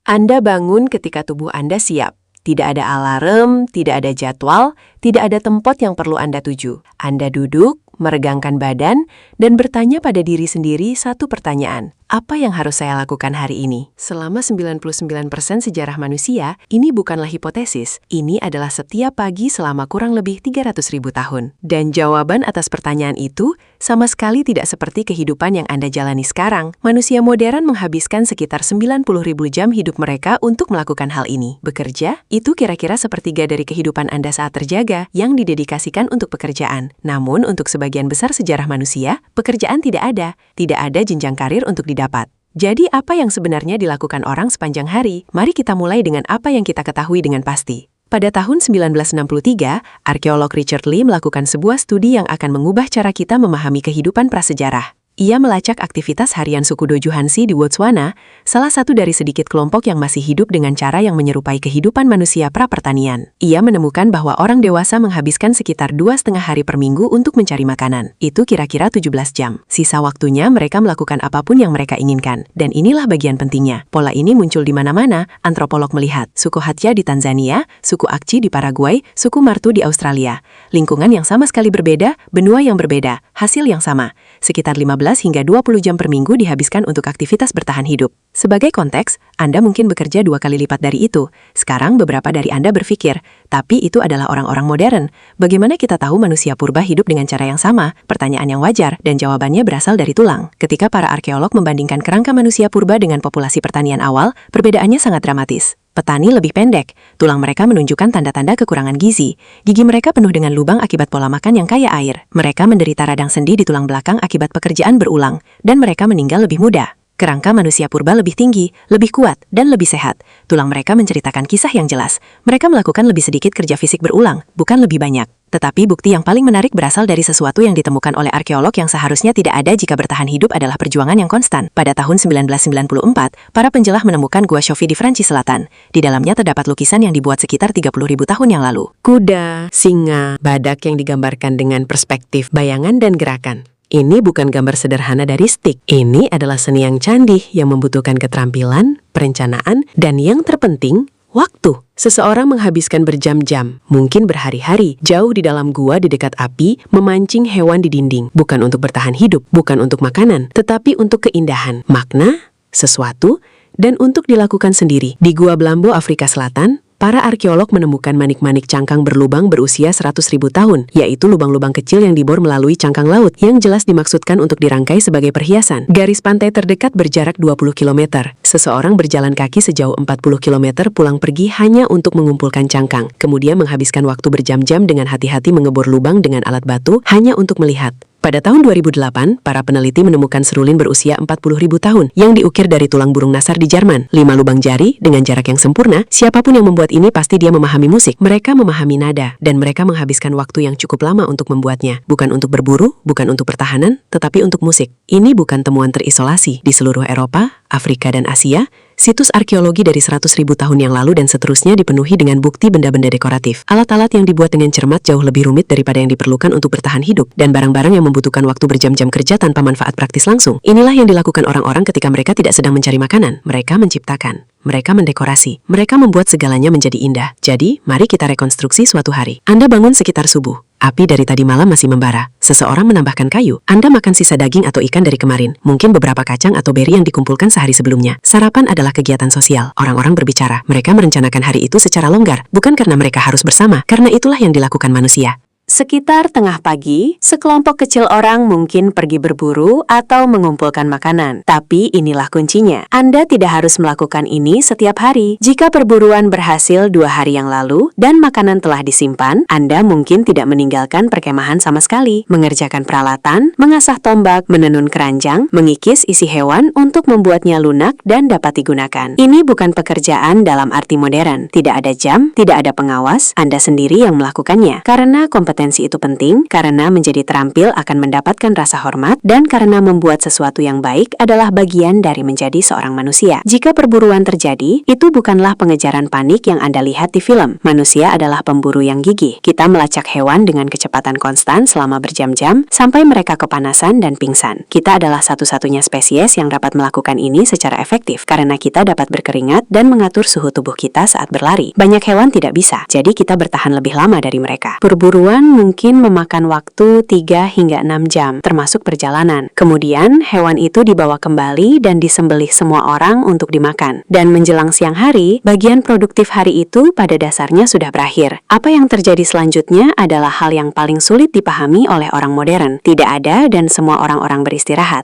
Anda bangun ketika tubuh Anda siap. Tidak ada alarm, tidak ada jadwal, tidak ada tempat yang perlu Anda tuju. Anda duduk, meregangkan badan, dan bertanya pada diri sendiri satu pertanyaan. Apa yang harus saya lakukan hari ini? Selama 99% sejarah manusia, ini bukanlah hipotesis. Ini adalah setiap pagi selama kurang lebih 300.000 tahun. Dan jawaban atas pertanyaan itu sama sekali tidak seperti kehidupan yang Anda jalani sekarang. Manusia modern menghabiskan sekitar 90.000 jam hidup mereka untuk melakukan hal ini. Bekerja, itu kira-kira sepertiga dari kehidupan Anda saat terjaga yang didedikasikan untuk pekerjaan. Namun, untuk sebagian besar sejarah manusia, pekerjaan tidak ada. Tidak ada jenjang karir untuk didapat. Jadi apa yang sebenarnya dilakukan orang sepanjang hari? Mari kita mulai dengan apa yang kita ketahui dengan pasti. Pada tahun 1963, arkeolog Richard Lee melakukan sebuah studi yang akan mengubah cara kita memahami kehidupan prasejarah. Ia melacak aktivitas harian suku Dojuhansi di Botswana, salah satu dari sedikit kelompok yang masih hidup dengan cara yang menyerupai kehidupan manusia pra-pertanian. Ia menemukan bahwa orang dewasa menghabiskan sekitar 2,5 hari per minggu untuk mencari makanan. Itu kira-kira 17 jam. Sisa waktunya mereka melakukan apapun yang mereka inginkan. Dan inilah bagian pentingnya. Pola ini muncul di mana-mana. Antropolog melihat suku Hatja di Tanzania, suku Akci di Paraguay, suku Martu di Australia. Lingkungan yang sama sekali berbeda, benua yang berbeda, hasil yang sama. Sekitar 15 hingga 20 jam per minggu dihabiskan untuk aktivitas bertahan hidup. Sebagai konteks, Anda mungkin bekerja 2 kali lipat dari itu. Sekarang beberapa dari Anda berpikir, tapi itu adalah orang-orang modern. Bagaimana kita tahu manusia purba hidup dengan cara yang sama? Pertanyaan yang wajar, dan jawabannya berasal dari tulang. Ketika para arkeolog membandingkan kerangka manusia purba dengan populasi pertanian awal, perbedaannya sangat dramatis. Petani lebih pendek, tulang mereka menunjukkan tanda-tanda kekurangan gizi. Gigi mereka penuh dengan lubang akibat pola makan yang kaya air. Mereka menderita radang sendi di tulang belakang akibat pekerjaan berulang, dan mereka meninggal lebih muda. Kerangka manusia purba lebih tinggi, lebih kuat, dan lebih sehat. Tulang mereka menceritakan kisah yang jelas. Mereka melakukan lebih sedikit kerja fisik berulang, bukan lebih banyak. Tetapi bukti yang paling menarik berasal dari sesuatu yang ditemukan oleh arkeolog yang seharusnya tidak ada jika bertahan hidup adalah perjuangan yang konstan. Pada tahun 1994, para penjelah menemukan Gua Shofi di Prancis Selatan. Di dalamnya terdapat lukisan yang dibuat sekitar 30.000 tahun yang lalu. Kuda, singa, badak yang digambarkan dengan perspektif bayangan dan gerakan. Ini bukan gambar sederhana dari stik. Ini adalah seni yang canggih yang membutuhkan keterampilan, perencanaan, dan yang terpenting, waktu. Seseorang menghabiskan berjam-jam, mungkin berhari-hari, jauh di dalam gua di dekat api, memancing hewan di dinding. Bukan untuk bertahan hidup, bukan untuk makanan, tetapi untuk keindahan, makna, sesuatu, dan untuk dilakukan sendiri. Di Gua Blambo, Afrika Selatan, para arkeolog menemukan manik-manik cangkang berlubang berusia 100.000 tahun, yaitu lubang-lubang kecil yang dibor melalui cangkang laut, yang jelas dimaksudkan untuk dirangkai sebagai perhiasan. Garis pantai terdekat berjarak 20 km. Seseorang berjalan kaki sejauh 40 km pulang pergi hanya untuk mengumpulkan cangkang, kemudian menghabiskan waktu berjam-jam dengan hati-hati mengebor lubang dengan alat batu hanya untuk melihat. Pada tahun 2008, para peneliti menemukan serulin berusia 40.000 tahun yang diukir dari tulang burung nasar di Jerman. 5 lubang jari dengan jarak yang sempurna. Siapapun yang membuat ini pasti dia memahami musik. Mereka memahami nada, dan mereka menghabiskan waktu yang cukup lama untuk membuatnya. Bukan untuk berburu, bukan untuk pertahanan, tetapi untuk musik. Ini bukan temuan terisolasi. Di seluruh Eropa, Afrika, dan Asia, situs arkeologi dari 100.000 tahun yang lalu dan seterusnya dipenuhi dengan bukti benda-benda dekoratif. Alat-alat yang dibuat dengan cermat jauh lebih rumit daripada yang diperlukan untuk bertahan hidup, dan barang-barang yang membutuhkan waktu berjam-jam kerja tanpa manfaat praktis langsung. Inilah yang dilakukan orang-orang ketika mereka tidak sedang mencari makanan. Mereka menciptakan. Mereka mendekorasi. Mereka membuat segalanya menjadi indah. Jadi, mari kita rekonstruksi suatu hari. Anda bangun sekitar subuh. Api dari tadi malam masih membara. Seseorang menambahkan kayu. Anda makan sisa daging atau ikan dari kemarin. Mungkin beberapa kacang atau beri yang dikumpulkan sehari sebelumnya. Sarapan adalah kegiatan sosial. Orang-orang berbicara. Mereka merencanakan hari itu secara longgar. Bukan karena mereka harus bersama. Karena itulah yang dilakukan manusia. Sekitar tengah pagi, sekelompok kecil orang mungkin pergi berburu atau mengumpulkan makanan. Tapi inilah kuncinya. Anda tidak harus melakukan ini setiap hari. Jika perburuan berhasil 2 hari yang lalu dan makanan telah disimpan, Anda mungkin tidak meninggalkan perkemahan sama sekali. Mengerjakan peralatan, mengasah tombak, menenun keranjang, mengikis isi hewan untuk membuatnya lunak dan dapat digunakan. Ini bukan pekerjaan dalam arti modern. Tidak ada jam, tidak ada pengawas, Anda sendiri yang melakukannya. Karena kompetisi kompetensi itu penting karena menjadi terampil akan mendapatkan rasa hormat dan karena membuat sesuatu yang baik adalah bagian dari menjadi seorang manusia. Jika perburuan terjadi, itu bukanlah pengejaran panik yang Anda lihat di film. Manusia adalah pemburu yang gigih. Kita melacak hewan dengan kecepatan konstan selama berjam-jam sampai mereka kepanasan dan pingsan. Kita adalah satu-satunya spesies yang dapat melakukan ini secara efektif karena kita dapat berkeringat dan mengatur suhu tubuh kita saat berlari. Banyak hewan tidak bisa, jadi kita bertahan lebih lama dari mereka. Perburuan mungkin memakan waktu 3 hingga 6 jam, termasuk perjalanan. Kemudian, hewan itu dibawa kembali dan disembelih semua orang untuk dimakan. Dan menjelang siang hari, bagian produktif hari itu pada dasarnya sudah berakhir. Apa yang terjadi selanjutnya adalah hal yang paling sulit dipahami oleh orang modern. Tidak ada dan semua orang-orang beristirahat.